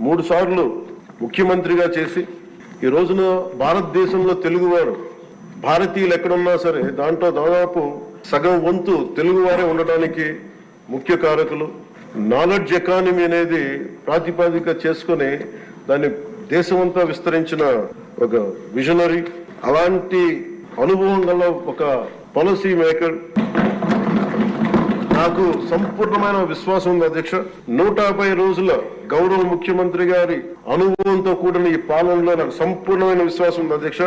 3 సార్లు ముఖ్యమంత్రిగా చేసి ఈ రోజున భారతదేశంలో తెలుగువారు భారతీయులు ఎక్కడున్నా సరే దాంట్లో దాదాపు సగం వంతు తెలుగువారే ఉండటానికి ముఖ్య కారకులు. నాలెడ్జ్ ఎకానమీ అనేది ప్రాతిపదిక చేసుకుని దాన్ని దేశమంతా విస్తరించిన ఒక విజనరీ, అలాంటి అనుభవం గల ఒక పాలసీ మేకర్. నాకు సంపూర్ణమైన విశ్వాసం ఉంది అధ్యక్ష. 150 రోజుల గౌరవ ముఖ్యమంత్రి గారి అనుభవంతో కూడిన ఈ పాలనలో నాకు సంపూర్ణమైన విశ్వాసం ఉంది అధ్యక్ష.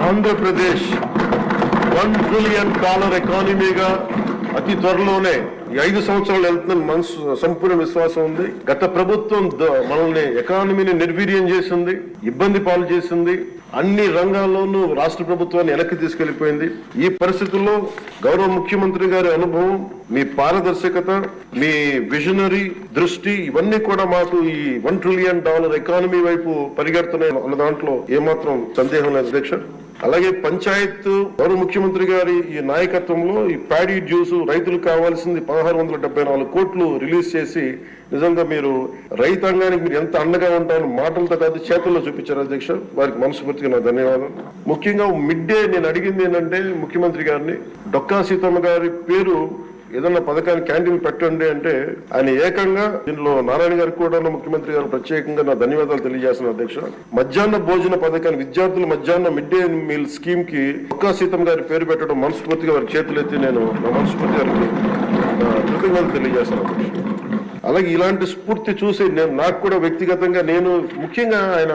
ఆంధ్రప్రదేశ్ $1 ట్రిలియన్ ఎకానమీగా అతి త్వరలోనే ఈ 5 సంవత్సరాలు వెళ్తుందని మనసు సంపూర్ణ విశ్వాసం ఉంది. గత ప్రభుత్వం మనల్ని ఎకానమీని నిర్వీర్యం చేసింది, ఇబ్బంది పాలు చేసింది, అన్ని రంగాల్లోనూ రాష్ట్ర ప్రభుత్వాన్ని వెనక్కి తీసుకెళ్లిపోయింది. ఈ పరిస్థితుల్లో గౌరవ ముఖ్యమంత్రి గారి అనుభవం, మీ పారదర్శకత, మీ విజనరీ దృష్టి ఇవన్నీ కూడా మాకు ఈ $1 ట్రిలియన్ ఎకానమీ వైపు పరిగెడుతున్నాయి అన్న దాంట్లో ఏమాత్రం సందేహం లేదు అధ్యక్ష. అలాగే పంచాయత్ గౌరవ ముఖ్యమంత్రి గారి ఈ నాయకత్వంలో ఈ ప్యాడీ డ్యూస్ రైతులకు కావాల్సింది 1674 కోట్లు రిలీజ్ చేసి నిజంగా మీరు రైతాంగానికి మీరు ఎంత అండగా ఉంటారని మాటలతో కాదు చేతుల్లో చూపించారు అధ్యక్ష. వారికి మనస్ఫూర్తిగా నా ధన్యవాదాలు. ముఖ్యంగా మిడ్ డే నేను అడిగింది ఏంటంటే ముఖ్యమంత్రి గారిని, డొక్కా సీతమ్మ గారి పేరు ఏదన్నా పథకాన్ని క్యాంటీన్ పెట్టండి అంటే ఆయన ఏకంగా దీనిలో నారాయణ గారికి కూడా ముఖ్యమంత్రి గారు ప్రత్యేకంగా నా ధన్యవాదాలు తెలియజేస్తున్నారు అధ్యక్ష. మధ్యాహ్న భోజన పథకాన్ని విద్యార్థులు మధ్యాహ్న మిడ్ డే మీల్ స్కీమ్ కి డొక్కా సీతమ్మ గారి పేరు పెట్టడం మనస్ఫూర్తిగా వారి చేతులెత్తి నేను నా మనస్ఫూర్తి గారికి కృతజ్ఞతలు తెలియజేస్తున్నాను అధ్యక్ష. అలాగే ఇలాంటి స్ఫూర్తి చూసి నాకు కూడా వ్యక్తిగతంగా నేను ముఖ్యంగా ఆయన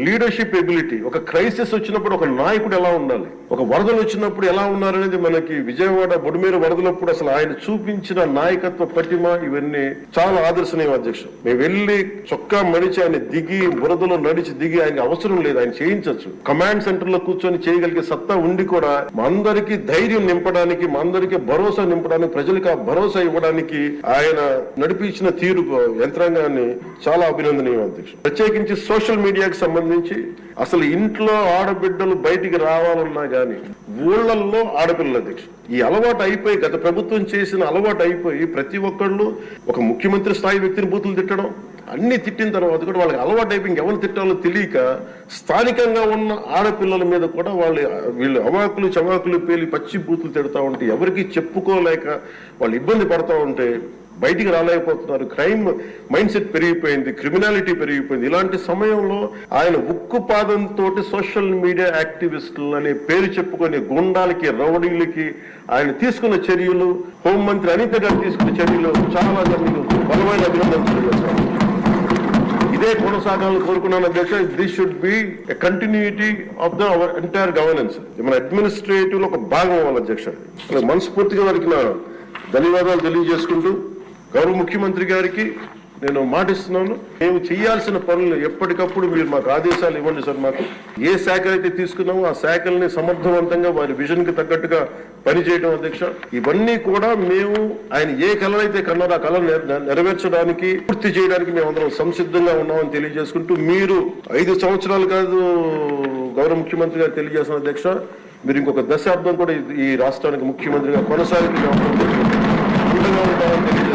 లీడర్షిప్ ఎబిలిటీ, ఒక క్రైసిస్ వచ్చినప్పుడు ఒక నాయకుడు ఎలా ఉండాలి, ఒక వరదలు వచ్చినప్పుడు ఎలా ఉన్నారనేది మనకి విజయవాడ బొడిమేరు వరదలప్పుడు అసలు ఆయన చూపించిన నాయకత్వ పటిమ ఇవన్నీ చాలా ఆదర్శనీయం అధ్యక్ష. మేము వెళ్ళి చొక్కా మడిచి ఆయన దిగి బురదలో నడిచి దిగి ఆయనకి అవసరం లేదు, ఆయన చేయించవచ్చు. కమాండ్ సెంటర్ లో కూర్చొని చేయగలిగే సత్తా ఉండి కూడా మా అందరికీ ధైర్యం నింపడానికి, మా అందరికీ భరోసా నింపడానికి, ప్రజలకు ఆ భరోసా ఇవ్వడానికి ఆయన నడిపించిన తీరు యంత్రాంగాన్ని చాలా అభినందనీయం అధ్యక్ష. ప్రత్యేకించి సోషల్ మీడియాకి సంబంధించి అసలు ఇంట్లో ఆడబిడ్డలు బయటికి రావాలన్నా గానీ ఊళ్ళల్లో ఆడపిల్లల అధ్యక్ష ఈ అలవాటు అయిపోయి, గత ప్రభుత్వం చేసిన అలవాటు అయిపోయి ప్రతి ఒక్కళ్ళు ఒక ముఖ్యమంత్రి స్థాయి వ్యక్తిని బూతులు తిట్టడం, అన్ని తిట్టిన తర్వాత కూడా వాళ్ళకి అలవాటు అయిపోయి ఎవరు తిట్టాలో తెలియక స్థానికంగా ఉన్న ఆడపిల్లల మీద కూడా వీళ్ళు అవాకులు చవాకులు పేలి పచ్చి బూతులు తిడతా ఉంటే ఎవరికి చెప్పుకోలేక వాళ్ళు ఇబ్బంది పడతా ఉంటే బయటికి రాలేకపోతున్నారు. క్రైమ్ మైండ్ సెట్ పెరిగిపోయింది, క్రిమినాలిటీ పెరిగిపోయింది. ఇలాంటి సమయంలో ఆయన ఉక్కుపాదంతో సోషల్ మీడియా యాక్టివిస్టులు అనే పేరు చెప్పుకొని గుండాలకి, రౌడీలకి ఆయన తీసుకున్న చర్యలు, హోంమంత్రి అనిత గారు తీసుకున్న చర్యలు చాలా బలమైన అభినందనలు. ఇదే కొనసాగాలని కోరుకున్నాను అధ్యక్ష. This should be a continuity of the our entire governance. మన అడ్మినిస్ట్రేటివ్ లో ఒక భాగం అవ్వాలి అధ్యక్ష. మనస్ఫూర్తిగా వారికి నా ధన్యవాదాలు తెలియజేసుకుంటూ గౌరవ ముఖ్యమంత్రి గారికి నేను మాటిస్తున్నాను, మేము చేయాల్సిన పనులు ఎప్పటికప్పుడు మీరు మాకు ఆదేశాలు ఇవ్వండి సార్. మాకు ఏ శాఖ అయితే తీసుకున్నామో ఆ శాఖల్ని సమర్థవంతంగా వారి విజన్ కి తగ్గట్టుగా పనిచేయడం అధ్యక్ష. ఇవన్నీ కూడా మేము ఆయన ఏ కళనైతే కన్నారో ఆ కళ నెరవేర్చడానికి, పూర్తి చేయడానికి మేము అందరం సంసిద్ధంగా ఉన్నామని తెలియజేసుకుంటూ, మీరు 5 సంవత్సరాలు కాదు గౌరవ ముఖ్యమంత్రి గారు తెలియజేసిన అధ్యక్ష, మీరు ఇంకొక దశాబ్దం కూడా ఈ రాష్ట్రానికి ముఖ్యమంత్రిగా కొనసాగుతూ ఉంటామని తెలియజేస్తున్నారు.